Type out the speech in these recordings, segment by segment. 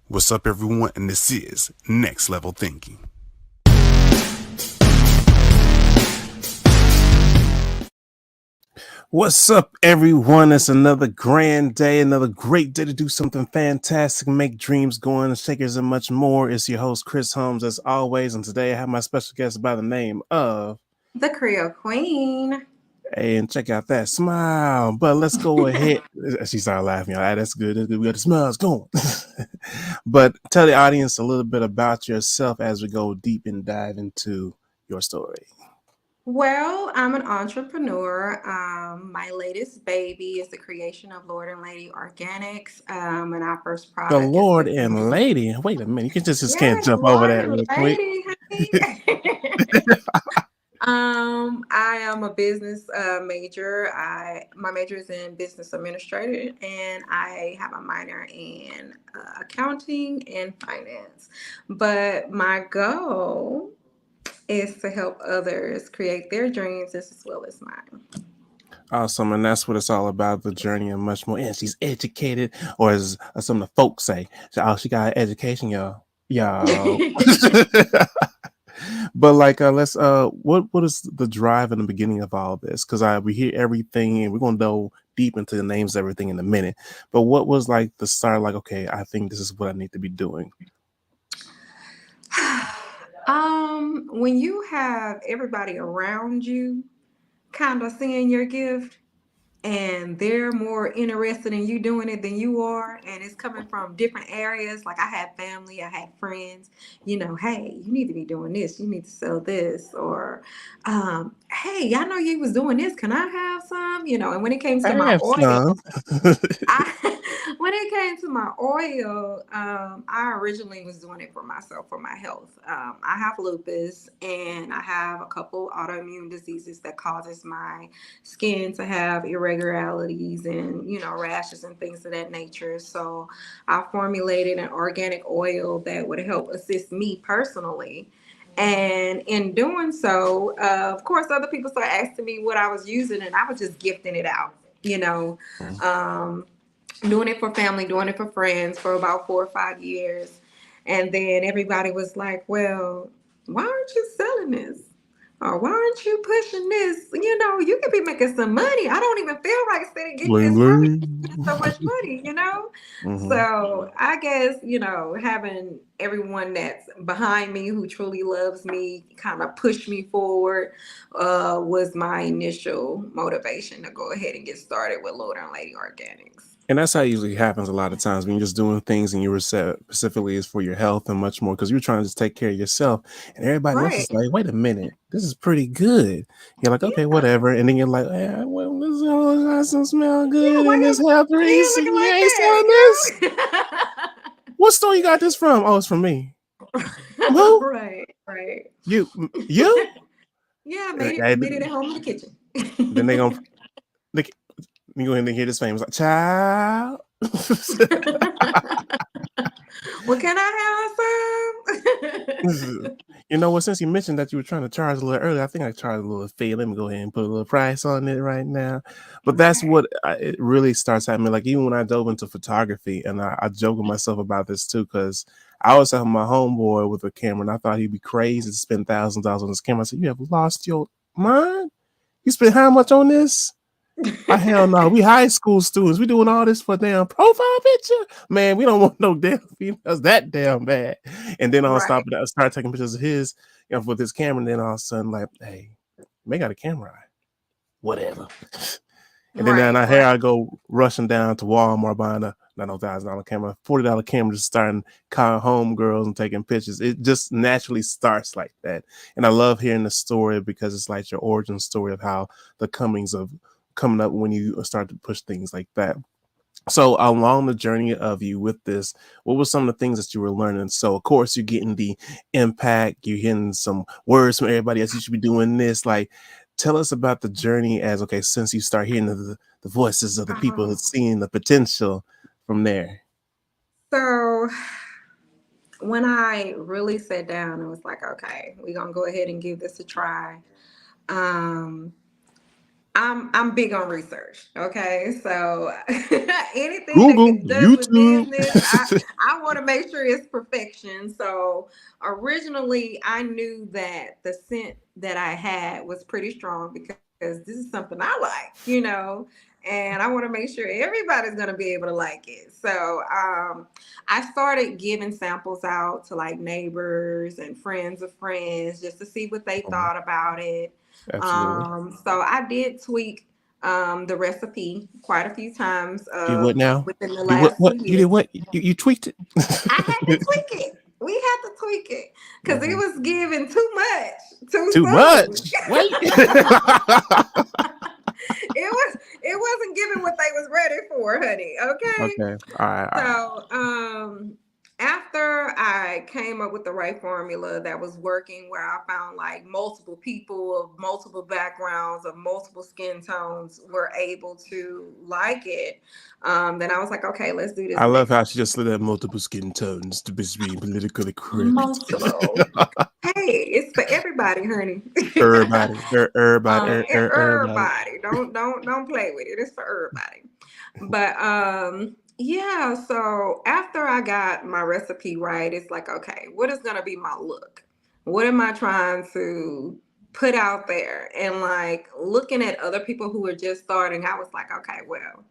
What's up, everyone? And this is Next Level Thinking. What's up, everyone? It's another grand day, another great day to do something fantastic, make dreams go on, shakers, and much more. It's your host, Chris Holmes, as always. And today I have my special guest by the name of The Creole Queen. Hey, and check out that smile. But let's go ahead. She started laughing. All right, that's good. That's good. We got the smiles going. But tell the audience a little bit about yourself as we go deep and dive into your story. Well, I'm an entrepreneur. My latest baby is the creation of Lord and Lady Organics, and our first The product is Lord and within. Lady. Wait a minute. You can just can't Yes, jump over Lord that and real quick. Lady, honey. I am a business major. My major is in business administrator, and I have a minor in accounting and finance. But my goal is to help others create their dreams just as well as mine. Awesome. And that's what it's all about, the journey and much more. And she's educated, or as some of the folks say, she got an education, y'all. Y'all. But like let's what is the drive in the beginning of all this? Because we hear everything and we're gonna go deep into the names of everything in a minute. But what was like the start, like, okay, I think this is what I need to be doing? When you have everybody around you kind of seeing your gift, and they're more interested in you doing it than you are, and it's coming from different areas. Like, I had family, I had friends, hey, you need to be doing this, you need to sell this, or hey, I know you was doing this, can I have some? And when it came I to my have oil, some. I when it came to my oil, I originally was doing it for myself, for my health. I have lupus, and I have a couple autoimmune diseases that causes my skin to have irregularities and rashes and things of that nature. So I formulated an organic oil that would help assist me personally. And in doing so, of course, other people started asking me what I was using, and I was just gifting it out. You know, um, Doing it for family, doing it for friends for about 4 or 5 years. And then everybody was like, well, why aren't you selling this? Or why aren't you pushing this? You could be making some money. I don't even feel like sitting getting Bling this money. bling. It's so much money. Hmm. So I guess, having everyone that's behind me who truly loves me kind of push me forward was my initial motivation to go ahead and get started with Lord and Lady Organics. And that's how it usually happens a lot of times when you're just doing things and you were set specifically is for your health and much more because you're trying to just take care of yourself. And everybody else Right. is like, wait a minute, this is pretty good. You're like, okay, Yeah. whatever. And then you're like, well, this doesn't smell Yeah. good Why and you this health skin reason. looking You like ain't that? selling this. What store you got this from? Oh, it's from me. From who? Right. Right. You? Yeah, Uh, made it at home in the kitchen. Then they gonna they, you go ahead and hear this famous like, child. Well, can I have some? You know what? Since you mentioned that you were trying to charge a little earlier, I think I charged a little fee. Let me go ahead and put a little price on it right now. But that's Okay. what it really starts happening. Like even when I dove into photography, and I joke with myself about this too, because I was having my homeboy with a camera, and I thought he'd be crazy to spend $1,000s on this camera. I said, "You have lost your mind. You spent how much on this?" Oh, hell no. We high school students. We doing all this for a damn profile picture. Man, we don't want no damn females that damn bad. And then I'll Right. start taking pictures of his, with his camera. And then all of a sudden, like, hey, may got a camera eye. Whatever. And then Right. here Right. I go rushing down to Walmart buying a not no $1,000 camera, $40 camera, just starting calling home girls and taking pictures. It just naturally starts like that. And I love hearing the story because it's like your origin story of how the comings of coming up when you start to push things like that. So along the journey of you with this, what were some of the things that you were learning? So of course you're getting the impact, you're hearing some words from everybody else. You should be doing this. Like, tell us about the journey as okay, since you start hearing the voices of the people Um, seeing the potential from there. so when I really sat down and was like, okay, we're gonna go ahead and give this a try. Um, I'm big on research. Okay, so anything that Google, does with YouTube. business, I want to make sure it's perfection. So originally, I knew that the scent that I had was pretty strong because this is something I like. And I want to make sure everybody's going to be able to like it. So I started giving samples out to like neighbors and friends of friends just to see what they Oh, thought about it. absolutely. So I did tweak the recipe quite a few times You what now? within the You what? last What 2 you did? years. What you tweaked it? I had to tweak it. We had to tweak it because it Mhm. was giving too much too Too soon. much. Wait. It wasn't giving what they was ready for, honey. Okay. Okay. All right. All right. So, after I came up with the right formula that was working, where I found like multiple people of multiple backgrounds, of multiple skin tones were able to like it, then I was like, okay, let's do this I love next. how she just slid that multiple skin tones to be politically correct. Multiple. Hey, it's for everybody, honey. Everybody, everybody. Everybody. Don't play with it. It's for everybody. But yeah, so after I got my recipe right, it's like, okay, what is gonna be my look? What am I trying to put out there? And like looking at other people who are just starting, I was like, okay, well,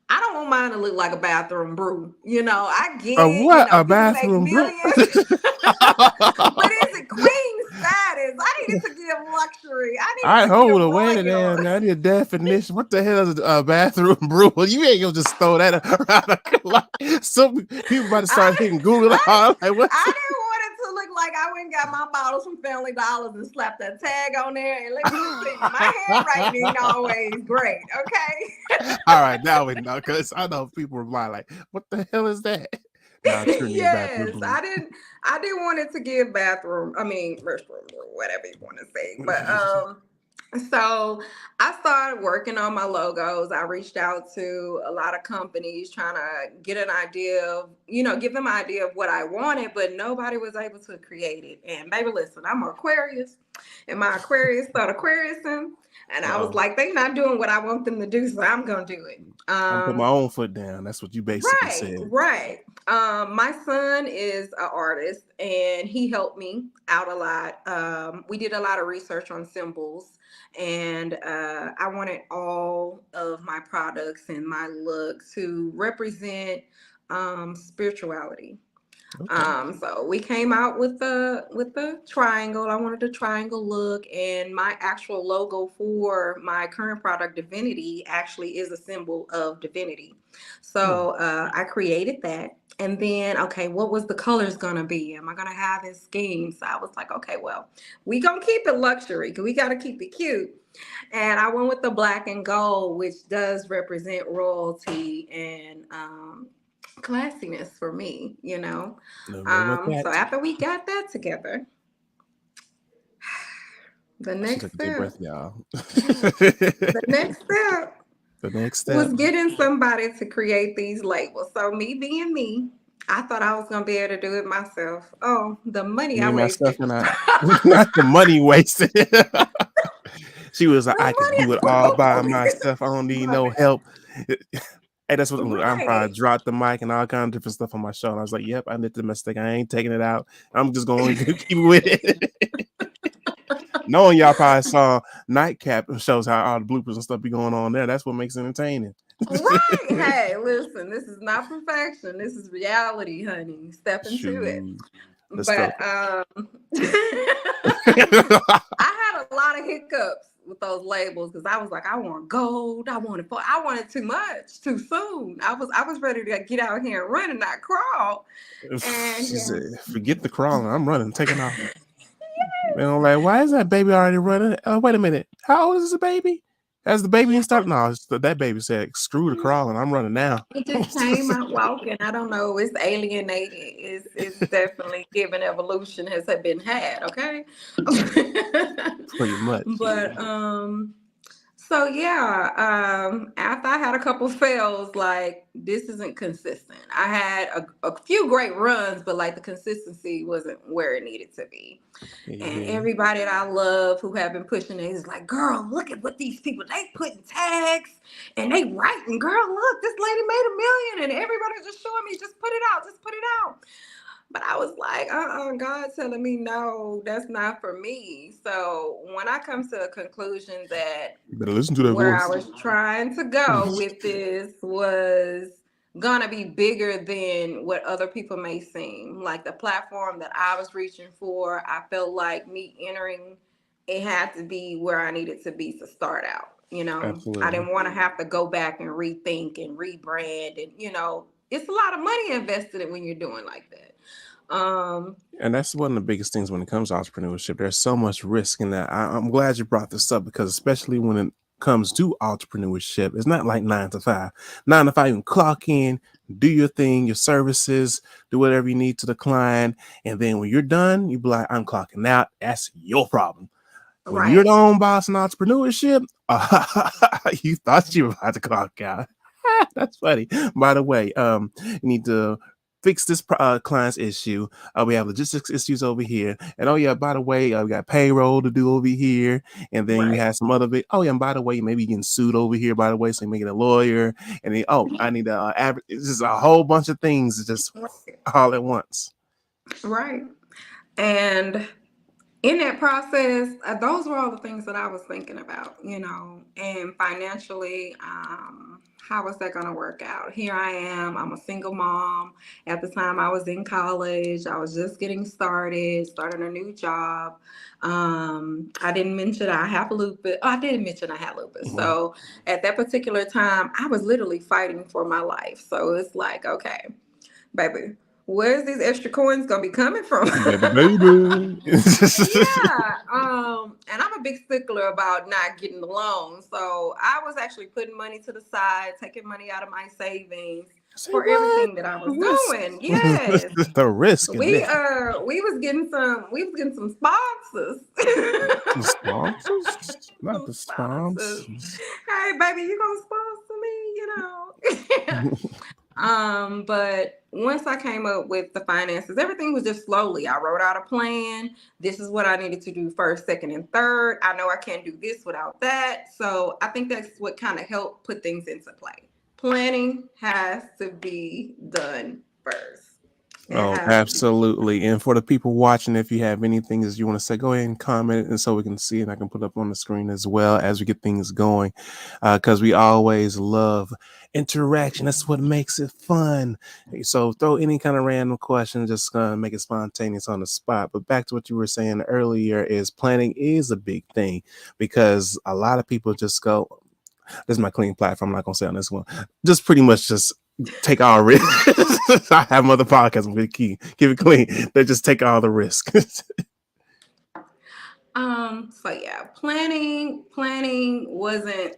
I don't want mine to look like a bathroom brew. I get, What a people make bathroom brew. millions, but is it queen status? I needed to give luxury. I I needed to hold give on, wait a royal. damn. I need a definition. What the hell is a bathroom brew? You ain't gonna just throw that around. Like, some people about to start hitting Google. I Like, what? didn't want it to look like I went and got my bottles from Family Dollars and slapped that tag on there. And let me just see, my handwriting ain't always great, okay? All right, now we know, because I know people reply like, "What the hell is that?" Now it's turning your bathroom Yes, brew. I didn't want it to give restroom or whatever you want to say. But so I started working on my logos. I reached out to a lot of companies trying to get an idea of, give them an idea of what I wanted, but nobody was able to create it. And baby, listen, I'm an Aquarius, and my Aquarius started Aquariusing, and I was like, they're not doing what I want them to do, so I'm gonna do it. I'm putting my own foot down. That's what you basically said. Right. My son is an artist, and he helped me out a lot. We did a lot of research on symbols, and I wanted all of my products and my look to represent spirituality. Okay. So we came out with the triangle. I wanted a triangle look, and my actual logo for my current product, Divinity, actually is a symbol of divinity. So I created that. And then, okay, what was the colors gonna be? Am I gonna have this scheme? So I was like, okay, well, we gonna keep it luxury because we gotta keep it cute. And I went with the black and gold, which does represent royalty and classiness for me. No wrong with So that. after we got that together, the She next took a deep step, breath, y'all. the next step The next step. was getting somebody to create these labels. So me being me, I thought I was gonna be able to do it myself. Oh, the money I Me, myself, wasted. and I. Not the money wasted. She was like, The I can money do it all by I myself. I don't need My no bad. help. Hey, that's what look, I'm probably Right. dropped the mic and all kind of different stuff on my show. And I was like, yep, I did the mistake. I ain't taking it out. I'm just going to keep with it. Knowing y'all probably saw Nightcap shows how all the bloopers and stuff be going on there. That's what makes it entertaining. Right. Hey, listen, this is not perfection. This is reality, honey. Step into it. Shoot. Let's But go. I had a lot of hiccups with those labels because I was like, I want gold. I wanted too much too soon. I was ready to get out here and run and not crawl. And She yeah. said, forget the crawling. I'm running, taking off. And I'm like, why is that baby already running? Oh, wait a minute. How old is the baby? Has the baby Yeah. started? No, that baby said, screw the crawling. I'm running now. It just came out walking. I don't know. It's alienated. It's definitely given evolution has been had. Okay. Pretty much. But So yeah, after I had a couple fails, like this isn't consistent. I had a few great runs, but like the consistency wasn't where it needed to be. And Yeah. everybody that I love who have been pushing it is like, girl, look at what these people they putting tags and they writing, girl, look, this lady made 1 million, and everybody's just showing me, just put it out, just put it out. But I was like, God telling me no, that's not for me. So when I come to a conclusion that You better listen to that where I voice. was trying to go with this was gonna be bigger than what other people may seem. Like the platform that I was reaching for, I felt like me entering it had to be where I needed to be to start out. I Absolutely. didn't want to have to go back and rethink and rebrand, and it's a lot of money invested in when you're doing like that. And that's one of the biggest things when it comes to entrepreneurship. There's so much risk in that. I'm glad you brought this up because especially when it comes to entrepreneurship, it's not like 9 to 5. 9 to 5, you can clock in, do your thing, your services, do whatever you need to the client, and then when you're done, you be like, I'm clocking out. That's your problem. When you're the Right. own boss in entrepreneurship, you thought you were about to clock out. That's funny. By the way, you need to fix this client's issue. We have logistics issues over here, and oh yeah, by the way, we got payroll to do over here, and then you Right. have some other bit. Oh yeah, and by the way, maybe you getting sued over here. By the way, so you're making a lawyer, and then I need to it's just a whole bunch of things just Right. all at once. Right. And in that process, those were all the things that I was thinking about, and financially, how is that going to work out? Here I am, I'm a single mom. At the time, I was in college, I was just getting started, starting a new job. I didn't mention I have lupus. Oh, I didn't mention I had lupus. Mhm. So at that particular time, I was literally fighting for my life. So it's like, okay, baby, where's these extra coins gonna be coming from? Baby, baby. Yeah. And I'm a big stickler about not getting the loan. So I was actually putting money to the side, taking money out of my savings Say for what? everything that I The was risk. doing. Yes. The risk in We there. uh we was getting some sponsors. The sponsors, not Some the sponsors. sponsors. Hey baby, you gonna sponsor me, but once I came up with the finances, everything was just slowly. I wrote out a plan. This is what I needed to do first, second, and third. I know I can't do this without that. So I think that's what kind of helped put things into play. Planning has to be done first. It Oh, has to be. absolutely. And for the people watching, if you have anything that you want to say, go ahead and comment and so we can see and I can put up on the screen as well as we get things going. Because we always love interaction. That's what makes it fun. So throw any kind of random question, just make it spontaneous on the spot. But back to what you were saying earlier is planning is a big thing because a lot of people just go, this is my clean platform. I'm not gonna say on this one. Just pretty much just take all risk. I have other podcasts. I'm gonna keep it clean. They just take all the risk. So yeah, planning wasn't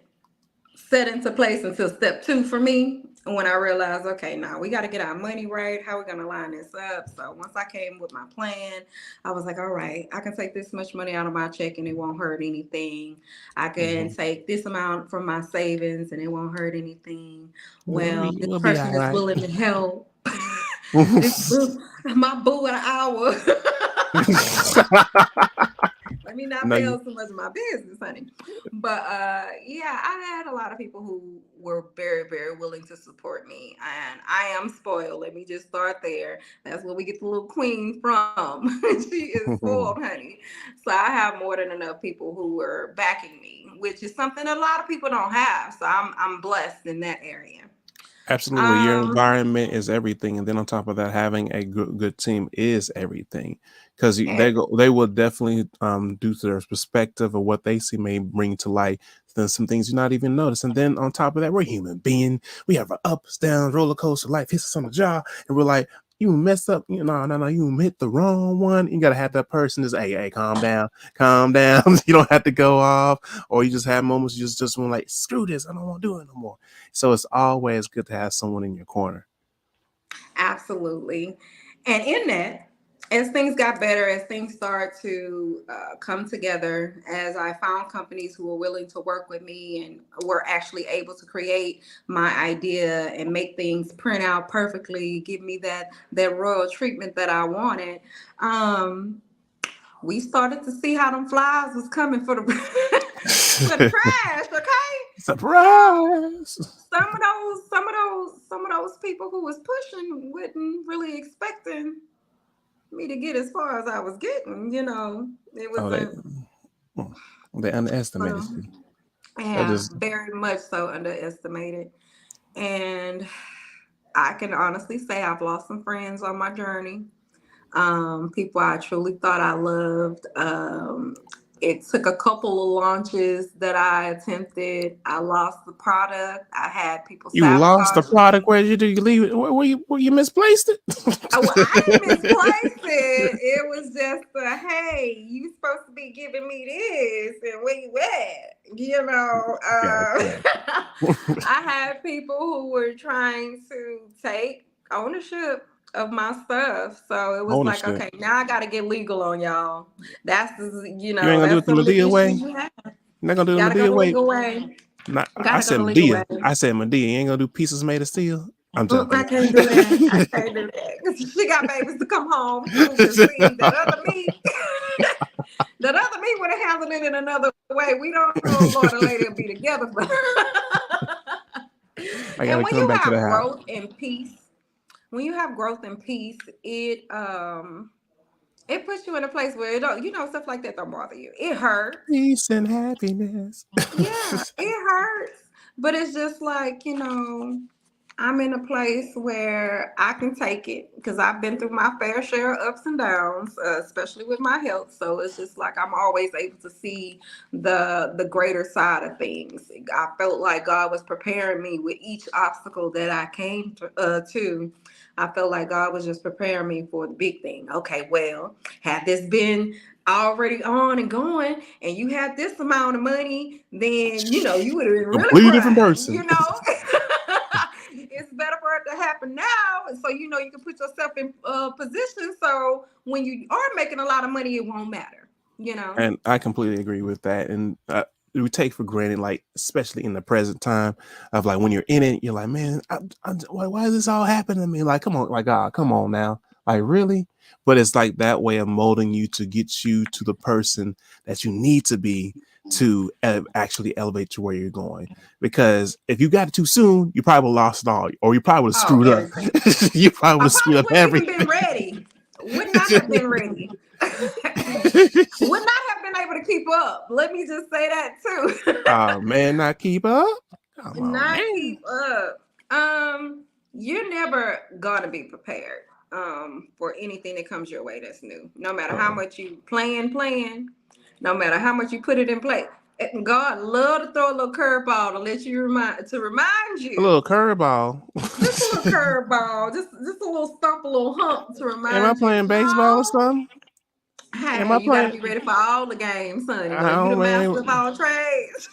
set into place until step 2 for me, when I realized, okay, now we got to get our money right. How are we going to line this up? So once I came with my plan, I was like, all right, I can take this much money out of my check and it won't hurt anything. I can Mhm. take this amount from my savings and it won't hurt anything. We'll Well, be, this we'll be person all is right. willing to help. This boo, my boo at an hour. Let me not No, you. fail so much of my business, honey. But yeah, I had a lot of people who were very, very willing to support me. And I am spoiled. Let me just start there. That's where we get the little queen from. She is spoiled, honey. So I have more than enough people who were backing me, which is something a lot of people don't have. So I'm blessed in that area. Absolutely, your Um environment is everything, and then on top of that, having a good team is everything. Because every they will definitely due to their perspective of what they see may bring to light then some things you not even notice. And then on top of that, we're human being. We have our ups, downs, roller coaster. Life hits us on the jaw, and we're like, "You messed up. No, you hit the wrong one." You gotta have that person just, hey, calm down, calm down. You don't have to go off, or you just have moments you just want like, screw this, I don't want to do it no more. So it's always good to have someone in your corner. Absolutely. And in that, as things got better, as things start to come together, as I found companies who were willing to work with me and were actually able to create my idea and make things print out perfectly, give me that royal treatment that I wanted. Um, we started to see how them flies was coming for the for the trash. Okay, Surprise! some of those people who was pushing wasn't really expecting me to get as far as I was getting. It Oh, was a they underestimated um, you. That yeah, just very much so underestimated. And I can honestly say I've lost some friends on my journey. People I truly thought I loved. It took a couple of launches that I attempted. I lost the product. I had people you lost the sabotage. product. Where did you leave it? Where you misplaced it? Well, I didn't misplace it. It was just hey, you supposed to be giving me this, and where you at? Gotcha. I had people who were trying to take ownership of my stuff, so it was like, Ownership. okay, now I got to get legal on y'all. You ain't gonna do That's it the some of the Medea way. issues You're you have. not gonna do the Got to go Medea the way. legal way. Not, I Got to go said the legal Medea. way. I said Medea. You ain't gonna do pieces made of steel. I'm I joking. can't do that. I can't do that. She got babies to come home soon. To see that other me, that other me would have handled it in another way. We don't know if Lord and Lady will be together, but I and gotta when come you back to the have house. growth and peace, when you have growth and peace, it puts you in a place where it don't, stuff like that don't bother you. It hurts. Peace and happiness. Yeah, it hurts. But it's just like, I'm in a place where I can take it because I've been through my fair share of ups and downs, especially with my health. So it's just like I'm always able to see the greater side of things. I felt like God was preparing me with each obstacle that I came to. I felt like God was just preparing me for the big thing. Okay, well, had this been already on and going and you had this amount of money, then you would have been really Completely different prime, person. It's better for it to happen now, so you can put yourself in position, so when you are making a lot of money it won't matter. And I completely agree with that. And we take for granted, like, especially in the present time of like when you're in it, you're like, man, why is this all happening to me? Like, come on, like, God, come on now. Like, really? But it's like that way of molding you to get you to the person that you need to be to actually elevate to where you're going. Because if you got it too soon, you probably lost it all, or you probably would have Oh, screwed up. everything. You probably would I have screwed probably up wouldn't even been everything. ready. Would not have been ready. Would not have been able to keep up. Let me just say that too. Oh man, not keep up. Come on, Not man. keep up. You're never gonna be prepared for anything that comes your way that's new. No matter how Uh-oh. much you plan, no matter how much you put it in place. And God love to throw a little curveball to remind A you. little curveball. Just a little curveball, just a little stump, a little hump to Am I remind you, playing baseball or no. something? Am Hey, I you gotta playing? be ready for all the games, honey. I You the don't master of man. all trades.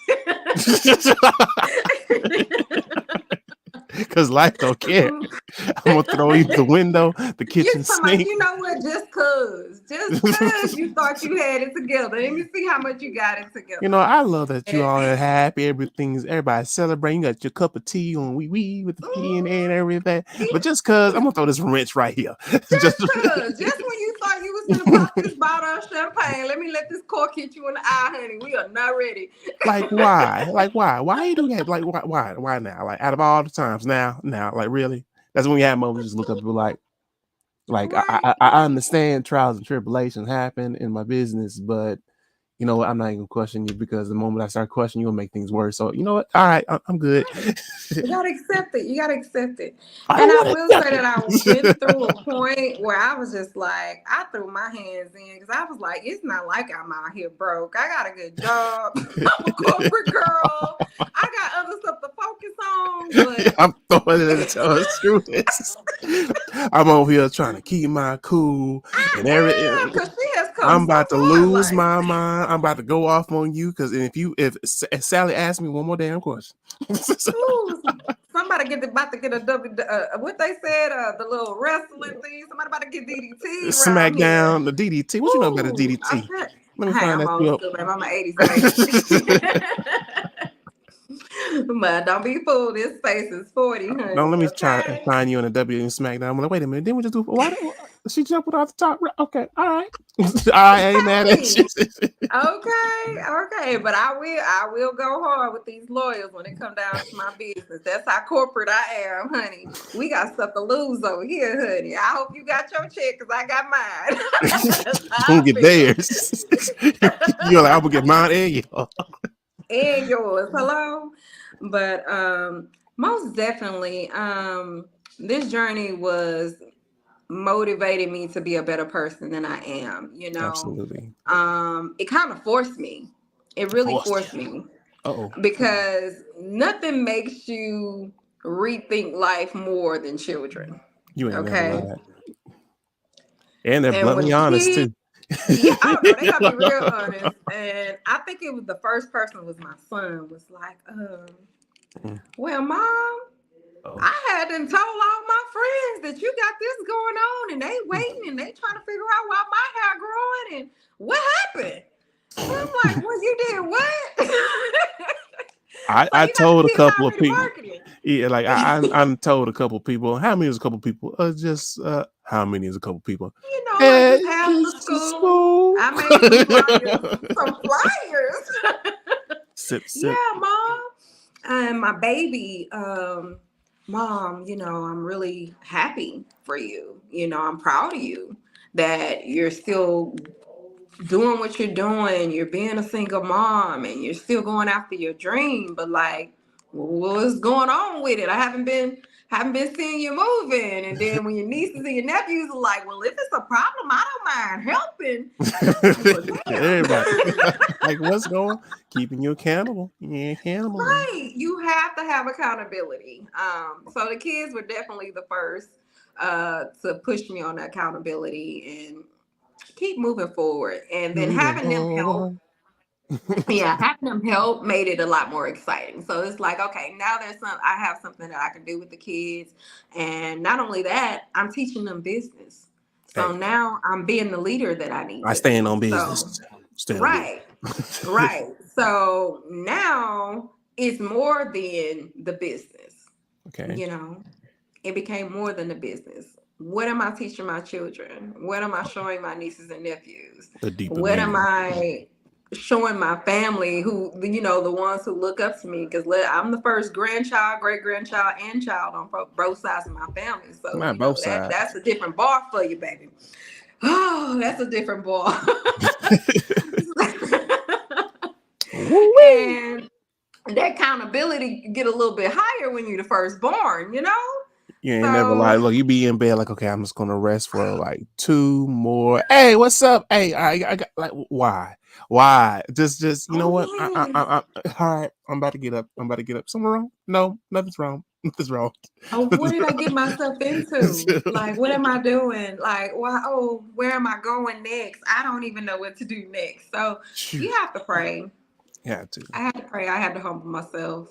Because life don't care. I'm gonna throw you the window, the You kitchen talking about, sink. you know what? Just cause you thought you had it together. Let me see how much you got it You together. know, I love that you And, all are happy. Everybody's celebrating. You got your cup of tea on wee with the tea in there and everything. But just cause I'm gonna throw this wrench right here. Just just when you thought you was gonna pop this bottle of champagne, let this cork hit you in the eye, honey. We are not ready. like why? Like why? Why you do that? Like why now? Like out of all the times now, like really? That's when we have moments just look up and be like Right. I understand trials and tribulations happen in my business, but you know what? I'm not even questioning you because the moment I start questioning you, will make things worse. So you know what? All right, I'm good. You gotta accept it. You gotta accept it. I And don't I want to will say accept that I went through a point where I was just like, I threw my hands in because I was like, it's not like I'm out here broke. I got a good job. I'm a corporate girl. I got other stuff to focus on. But I'm throwing it into us. Screw this. I'm over here trying to keep my cool and I am, everything. because she has come I'm so about to far in lose life. my mind. I'm about to go off on you because if Sally asks me one more damn question, Ooh, somebody about to get a what they said, the little wrestling thing. Somebody about to get DDT around here. SmackDown, the DDT. What you know about the Ooh, DDT? okay. Let me Hey, find I'm that old you school, baby. I'm an 80s baby. up. But don't be fooled. This space is 40, Don't let honey. me try and Okay. find you in the W and SmackDown. I'm like, wait a minute, didn't we just do? Why she jumping off the top? Okay, all right, I ain't mad at you. Okay. Okay. But I will go hard with these lawyers when it come down to my business. That's how corporate I am, honey. We got stuff to lose over here, honey. I hope you got your check because I got mine. That's Don't how I get feel. theirs. You're like, I'm gonna get mine and yours. And yours. Hello. But most definitely, this journey was motivated me to be a better person than I am. Absolutely. It kind of forced me. It really Forced forced you. me Oh, because nothing makes you rethink life more than children. you ain't never Okay. lied, and they're And bluntly when honest kids, too. yeah, oh no, they gotta be real honest. And I think it was the first person was my son was like, Mm. well, mom, Oh, I had done told all my friends that you got this going on and they waiting and they trying to figure out why my hair growing and what happened. I'm like, well, you did what? So I you got the told a kids couple of already people. marketing. Yeah, like I'm told a couple of people. How many is a couple of people? Just how many is a couple of people? Like just half the Just a school. spoon. I made some flyers. Some flyers. Sip, Yeah, sip. mom. And my baby, mom, I'm really happy for you. I'm proud of you that you're still doing what you're doing. You're being a single mom and you're still going after your dream. But like, what's going on with it? I haven't been seeing you moving. And then when your nieces and your nephews are like, well, if it's a problem, I don't mind helping. Well, Everybody, damn. like, what's going? Keeping you accountable. Yeah, accountable. Right. You have to have accountability. So the kids were definitely the first to push me on accountability and keep moving forward. And then Moving having them help, forward. yeah, having them help made it a lot more exciting. So it's like, okay, now I have something that I can do with the kids. And not only that, I'm teaching them business. So Hey, now I'm being the leader that I need I to stand be. on So, business. Stand on right. business. Right. So now it's more than the business. Okay. You know, it became more than the business. What am I teaching my children? What am I showing my nieces and nephews? The deeper What am meaning. I showing my family who, the ones who look up to me? Because I'm the first grandchild, great grandchild, and child on both sides of my family. So, Not both that's sides. a different bar for you, baby. Oh, that's a different bar. Woo-wee. And that accountability get a little bit higher when you're the firstborn. You ain't never So like, look, you be in bed like, okay, I'm just gonna rest for like 2 more. Hey, what's up? Hey, I got like, why? Just you know oh what? man, All right, I'm about to get up. I'm about to get up. Something wrong? No, nothing's wrong. Nothing's wrong. oh, what did I get myself into? Like, what am I doing? Like, why? Oh, where am I going next? I don't even know what to do next. So Shoot. you have to pray. Yeah, too. I had to pray. I had to humble myself.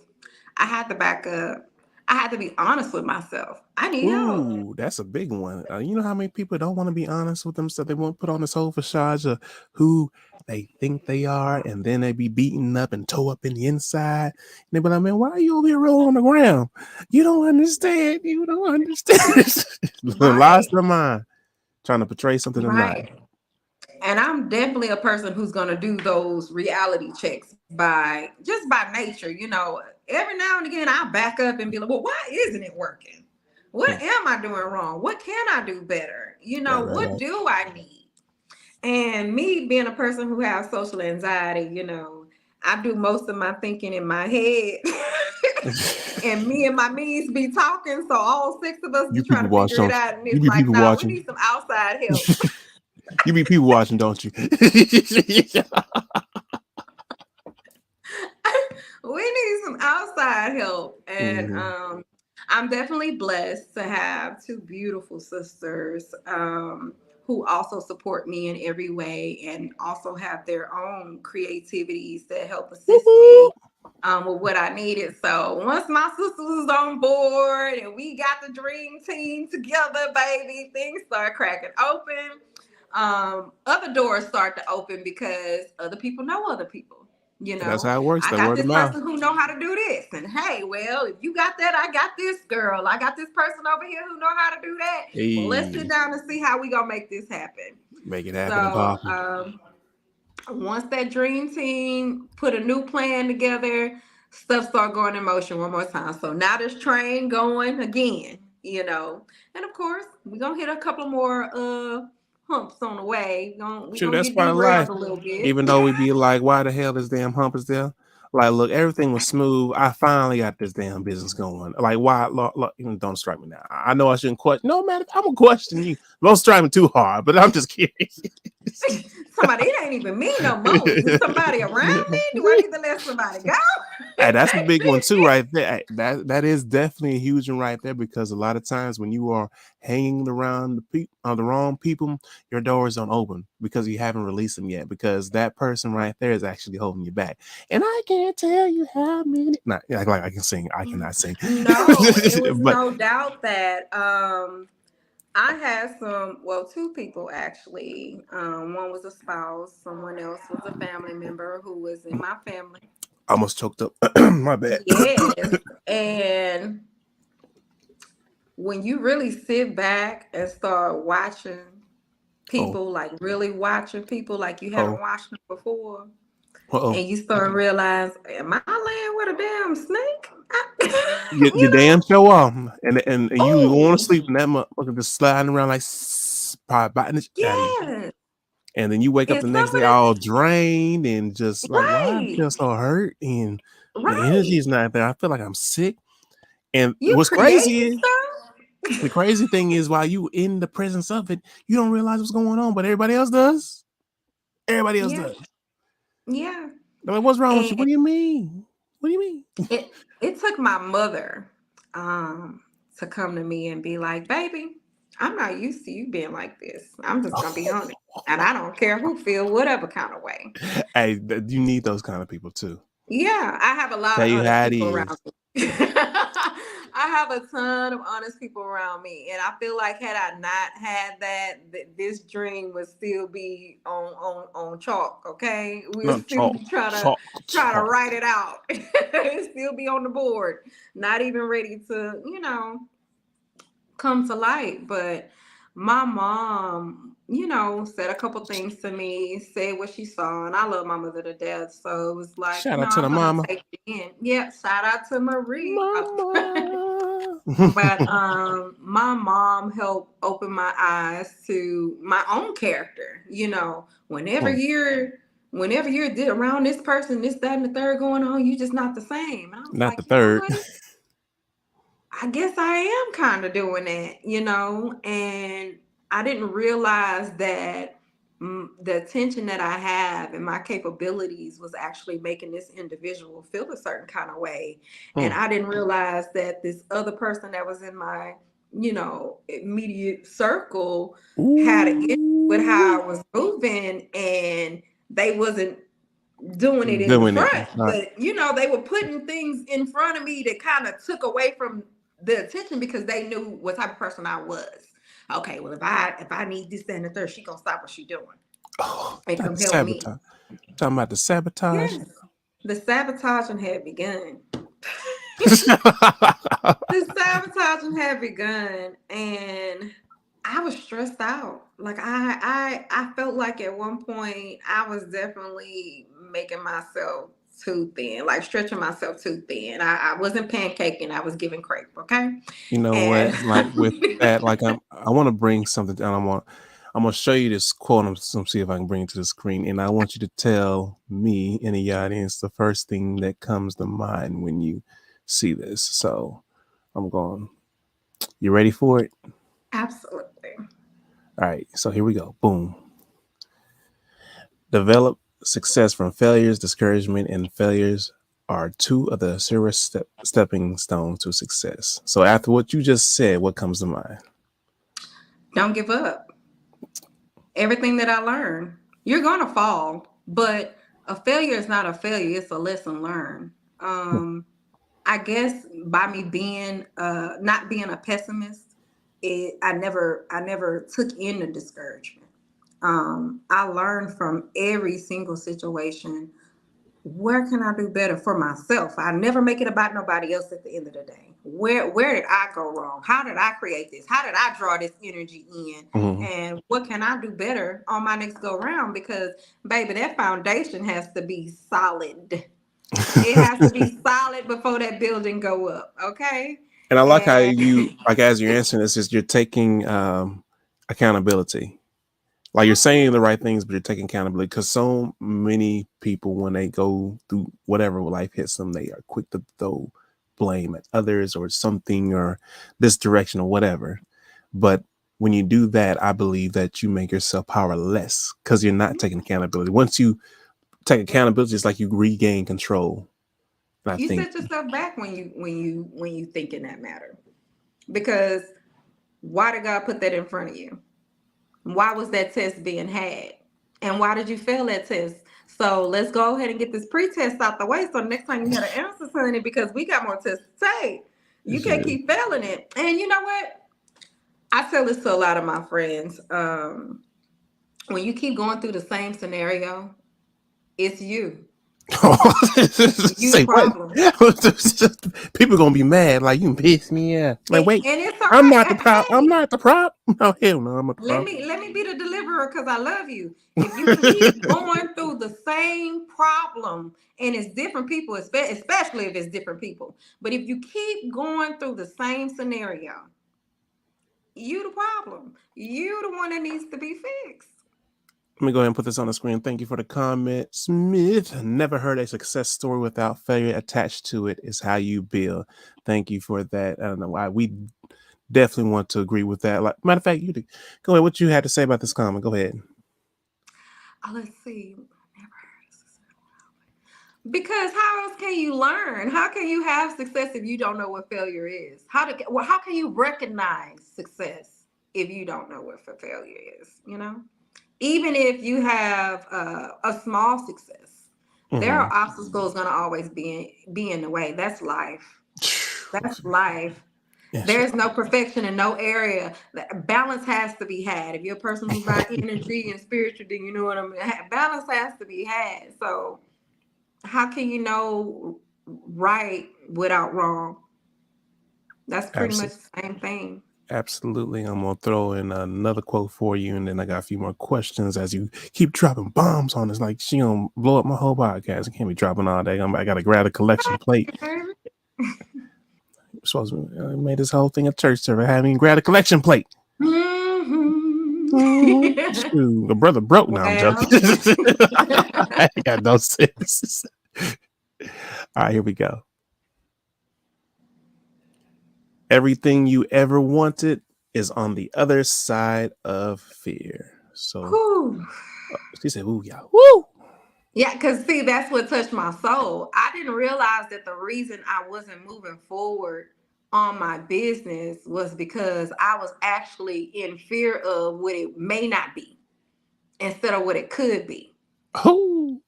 I had to back up. I had to be honest with myself. I need help. Ooh, that's a big one. You know how many people don't want to be honest with themselves? They won't put on this whole facade of who they think they are, and then they be beaten up and toe up in the inside. And they be like, man, why are you over here rolling on the ground? You don't understand. You don't understand. Lost Right. their mind trying to portray something they're not. Right. And I'm definitely a person who's going to do those reality checks by nature. Every now and again, I'll back up and be like, well, why isn't it working? What Hmm. am I doing wrong? What can I do better? What Right. do I need? And me being a person who has social anxiety, I do most of my thinking in my head. And me and my niece be talking. So all six of us be You trying people to watch, figure it don't out. And you? You it's be like, people nah, we watching. need some outside help. You be people watching, don't you? We need some outside help. And Mhm. I'm definitely blessed to have two beautiful sisters who also support me in every way and also have their own creativities that help assist Woo-hoo. me with what I needed. So once my sister was on board and we got the dream team together, baby, things start cracking open. Other doors start to open because other people know other people. You That's know, how it works. I That got word of this mouth. person who know how to do this, and hey, well, if you got that, I got this girl. I got this person over here who know how to do that. Well, let's sit Hey, down and see how we gonna make this happen. make it happen and So, pop. once that dream team put a new plan together, stuff start going in motion one more time. So now this train going again, you know. And of course, we're gonna hit a couple more humps on the way. We're Shoot, gonna that's get part of life. derailed a little bit. Even though we be like, why the hell this damn hump is there? Like, look, everything was smooth. I finally got this damn business going. Like, why? Even don't strike me now. I know I shouldn't question. No, man, I'm gonna question you. Don't strike me too hard, but I'm just curious. Somebody, it ain't even me no more. Is somebody around me? Do I need to let somebody go? Hey, that's a big one too, right there. Hey, that is definitely a huge one right there because a lot of times when you are hanging around the wrong people, your doors don't open because you haven't released them yet. Because that person right there is actually holding you back. And I can't tell you how many. Not like I can sing. I cannot sing. No, it was But no doubt that I had two people actually. One was a spouse, someone else was a family member who was in my family. I almost choked up. My bad. Yes. And when you really sit back and start watching Oh, people, like really watching people like you haven't oh, watched them before, oh. and you start realize, am I laying with a damn snake? You You damn know? show off, and you want to Oh, sleep, and that motherfucker just sliding around like probably biting the shit out of you. yeah. And then you wake up And the some next of day all drained and just like, why I right, feel so hurt and the energy right. is not there. I feel like I'm sick. And You what's crazy creating is the stuff? crazy thing is while you in the presence of it, you don't realize what's going on, but everybody else does. Everybody else Yeah, does. yeah. They're like, what's wrong with you? What And do you mean? What do you mean? it took my mother um to come to me and be like, baby, I'm not used to you being like this. I'm just gonna be honest. And I don't care who feel whatever kind of way. Hey, you need those kind of people too. Yeah, I have a lot Tell of you honest how it people is. around me. I have a ton of honest people around me, and I feel like had I not had that, this dream would still be on chalk. Okay, we'll No, still talk, be trying to talk, try to talk. write it out. It'll still be on the board, not even ready to come to light. But my mom, said a couple things to me, said what she saw, and I love my mother to death. So it was like, Shout out to the I'm gonna mama. take it in. Yeah, shout out to Marie. Mama. But my mom helped open my eyes to my own character. Whenever Hmm, you're around this person, this, that, and the third going on, you just not the same. And I was not the like, you know third. what? I guess I am kind of doing that, and I didn't realize that the attention that I have and my capabilities was actually making this individual feel a certain kind of way. And Hmm. I didn't realize that this other person that was in my, immediate circle had an issue with how Ooh. I was moving, and they wasn't doing it in the Doing it. front, Right. but they were putting things in front of me that kind of took away from the attention because they knew what type of person I was. Okay, well, if I need this, that, and the third, she gonna stop what she doing Oh, and not come the help me. sabotage. Talking about the sabotage. Yes, the sabotaging had begun. The sabotaging had begun, and I was stressed out. Like I felt like at one point I was definitely making myself too thin, like stretching myself too thin. I wasn't pancaking, I was giving crepe, okay? You know And what? Like with that, like I want to bring something down. I'm gonna show you this quote. I'm see if I can bring it to the screen, and I want you to tell me in the audience the first thing that comes to mind when you see this. So I'm going. You ready for it? absolutely. All right. So here we go. Boom. Develop success from failures. Discouragement and failures are two of the serious stepping stones to success. So after what you just said, what comes to mind? Don't give up. everything that I learned. You're gonna fall, but a failure is not a failure, it's a lesson learned. I guess by me being not being a pessimist, I never took in the discouragement. I learned from every single situation, where can I do better for myself? I never make it about nobody else at the end of the day. Where did I go wrong? How did I create this? How did I draw this energy in? Mhm. And what can I do better on my next go round? Because baby, that foundation has to be solid. It has to be solid before that building go up. Okay. And I like how And you, like, as you're answering this, is you're taking accountability. Like, you're saying the right things, but you're taking accountability, because so many people, when they go through whatever life hits them, they are quick to throw blame at others or something or this direction or whatever. But when you do that, I believe that you make yourself powerless because you're not taking accountability. Once you take accountability, it's like you regain control. And I you think, set yourself back when you think in that matter. Because why did God put that in front of you? Why was that test being had? And why did you fail that test? So let's go ahead and get this pre-test out the way. So next time you had an answer, honey, because we got more tests to take. You can't keep failing it. And you know what? I tell this to a lot of my friends. When you keep going through the same scenario, it's you. You the say what? problem. People gonna be mad. Like, you piss me off. Like, wait, And it's I'm not the okay. prop. I'm Hey, not the prop. No, hell no, I'm not the let prop. me let me be the deliverer because I love you. If you keep going through the same problem and it's different people, especially if it's different people, but if you keep going through the same scenario, you the problem. You the one that needs to be fixed. Let me go ahead and put this on the screen. Thank you for the comment. Smith, never heard a success story without failure attached to it is how you build. Thank you for that. I don't know why. We definitely want to agree with that. Like, matter of fact, go ahead. What you had to say about this comment? Go ahead. Let's see. Because how else can you learn? How can you have success if you don't know what failure is? How can you recognize success if you don't know what failure is? Even if you have a small success, there Mm-hmm. are obstacles going to always be in the way. That's life. That's life. Yes, There's no perfection in no area. Balance has to be had. If you're a person who's about energy and spiritual, then you know what I mean. Balance has to be had. So how can you know right without wrong? That's pretty much absolutely. the same thing. Absolutely. I'm going to throw in another quote for you, and then I got a few more questions as you keep dropping bombs on us. Like, she going to blow up my whole podcast. I can't be dropping all day. I got to grab a collection plate. Supposed to made this whole thing a church service. I haven't even grabbed a collection plate. Shoot, the brother broke. Now I'm joking. Well, I ain't got no sense. All right, here we go. Everything you ever wanted is on the other side of fear. So whew. she said, "Ooh, yeah, woo." Yeah, because see, that's what touched my soul. I didn't realize that the reason I wasn't moving forward on my business was because I was actually in fear of what it may not be instead of what it could be. Oh,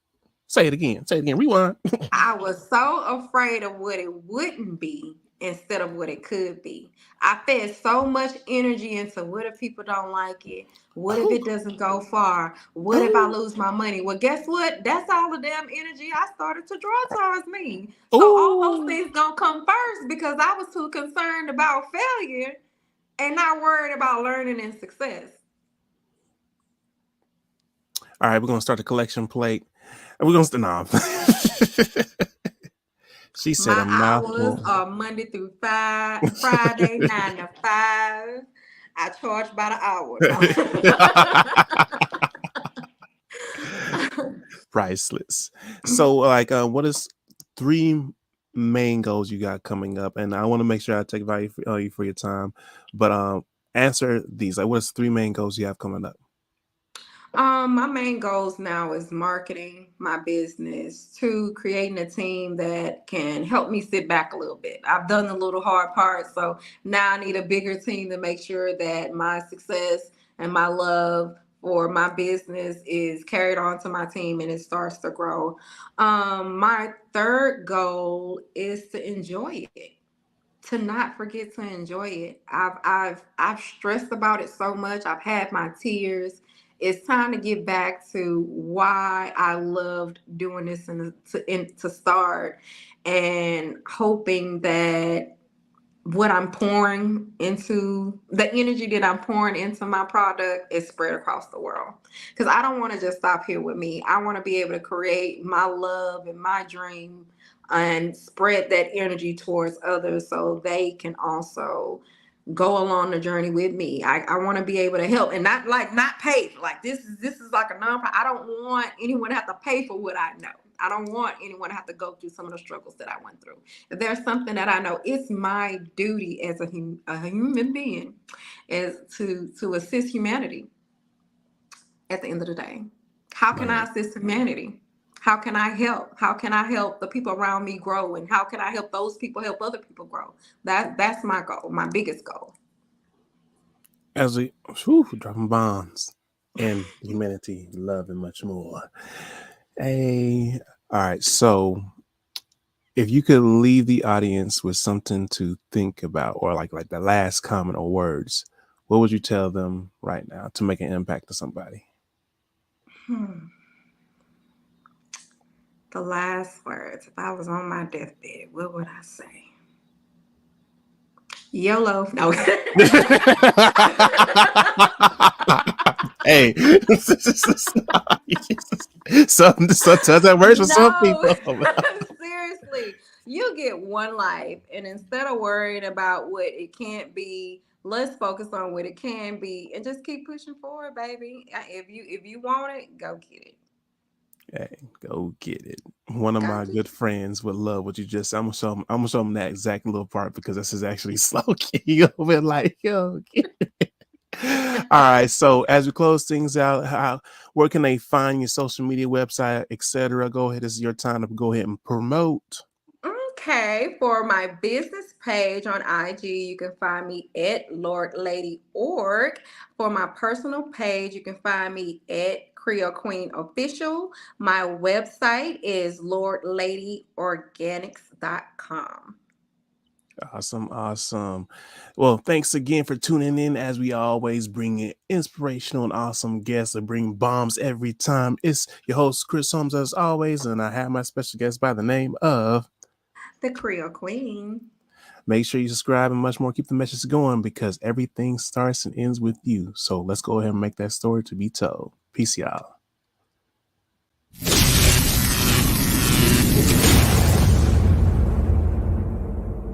say it again. Say it again. Rewind. I was so afraid of what it wouldn't be instead of what it could be. I fed so much energy into what if people don't like it? What if it doesn't go far? What if I Oh, lose my money? Well, guess what? That's all the damn energy I started to draw towards me. So all those oh. things gonna come first because I was too concerned about failure and not worried about learning and success. All right, we're gonna start the collection plate, and we're gonna start. No. She said My a hours mouthful. are Monday through Friday, 9 to 5. I charge by the hour. No. Priceless. So, like, what is 3 main goals you got coming up? And I want to make sure I take value for your time. But answer these. Like, what's 3 main goals you have coming up? My main goals now is marketing my business, to creating a team that can help me sit back a little bit. I've done the little hard part, so now I need a bigger team to make sure that my success and my love or my business is carried on to my team and it starts to grow. My third goal is to enjoy it, to not forget to enjoy it. I've stressed about it so much. I've had my tears. It's time to get back to why I loved doing this to start, and hoping that what I'm pouring into, the energy that I'm pouring into my product is spread across the world. Because I don't want to just stop here with me. I want to be able to create my love and my dream and spread that energy towards others so they can also go along the journey with me. I want to be able to help, and not pay. Like this is like a nonprofit. I don't want anyone to have to pay for what I know. I don't want anyone to have to go through some of the struggles that I went through. If there's something that I know, it's my duty as a human being is to assist humanity at the end of the day. How can I assist humanity? How can I help? How can I help the people around me grow? And how can I help those people help other people grow? That's my goal, my biggest goal. As we dropping bombs and humanity, love, and much more. Hey, all right. So, if you could leave the audience with something to think about, or like the last comment or words, what would you tell them right now to make an impact to somebody? The last words. If I was on my deathbed, what would I say? YOLO. No. Hey, sometimes that works for some people. Seriously, you get one life, and instead of worrying about what it can't be, let's focus on what it can be, and just keep pushing forward, baby. If you want it, go get it. Hey, go get it. One of my good friends would love what you just said. I'm gonna show him that exact little part because this is actually slow key over like, yo, get it. All right. So as we close things out, where can they find your social media website, etc.? Go ahead. This is your time to go ahead and promote. Okay, for my business page on IG, you can find me at Lord Lady Org. For my personal page, you can find me at Creole Queen Official. My website is lordladyorganics.com. Awesome. Well, thanks again for tuning in. As we always bring in inspirational and awesome guests that bring bombs every time. It's your host, Chris Holmes, as always, and I have my special guest by the name of the Creole Queen. Make sure you subscribe and much more. Keep the message going because everything starts and ends with you. So let's go ahead and make that story to be told. Peace, y'all.